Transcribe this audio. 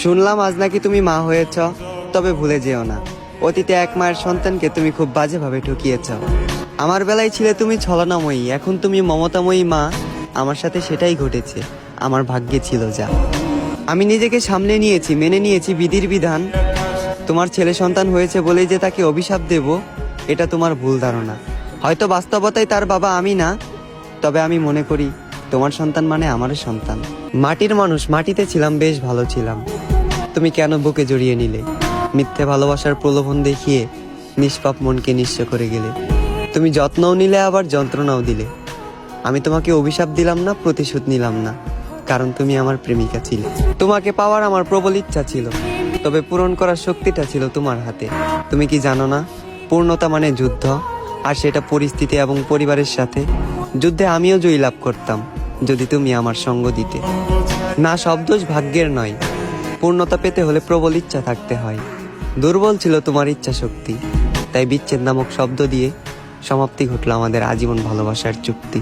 শুনলাম আজ নাকি তুমি মা হয়েছ, তবে ভুলে যেও না অতীতে এক মায়ের সন্তানকে তুমি খুব বাজেভাবে ঠকিয়েছ। আমার বেলায় ছিলে তুমি ছলনাময়ী, এখন তুমি মমতাময়ী মা। আমার সাথে সেটাই ঘটেছে, আমার ভাগ্যে ছিল যা। আমি নিজেকে সামলে নিয়েছি, মেনে নিয়েছি বিধির বিধান। তোমার ছেলে সন্তান হয়েছে বলেই যে তাকে অভিশাপ দেব, এটা তোমার ভুল ধারণা। হয়তো বাস্তবতায় তার বাবা আমি না, তবে আমি মনে করি তোমার সন্তান মানে আমারও সন্তান। মাটির মানুষ, মাটিতে ছিলাম, বেশ ভালো ছিলাম। তুমি কেন বুকে জড়িয়ে নিলে? মিথ্যে ভালোবাসার প্রলোভন দেখিয়ে নিষ্পাপ মনকে নিঃস্ব করে গেলে। তুমি যত্নও নিলে আবার যন্ত্রণাও দিলে। আমি তোমাকে অভিশাপ দিলাম না, প্রতিশোধ নিলাম না, কারণ তুমি আমার প্রেমিকা ছিলে। তোমাকে পাওয়ার আমার প্রবল ইচ্ছা ছিল, তবে পূরণ করার শক্তিটা ছিল তোমার হাতে। তুমি কি জানো না, পূর্ণতা মানে যুদ্ধ, আর সেটা পরিস্থিতি এবং পরিবারের সাথে। যুদ্ধে আমিও জয়ী লাভ করতাম যদি তুমি আমার সঙ্গ দিতে। না, সব দোষ ভাগ্যের নয়, পূর্ণতা পেতে হলে প্রবল ইচ্ছা থাকতে হয়। দুর্বল ছিল তোমার ইচ্ছা শক্তি, তাই বিচ্ছেদ নামক শব্দ দিয়ে সমাপ্তি ঘটল আমাদের আজীবন ভালোবাসার চুক্তি।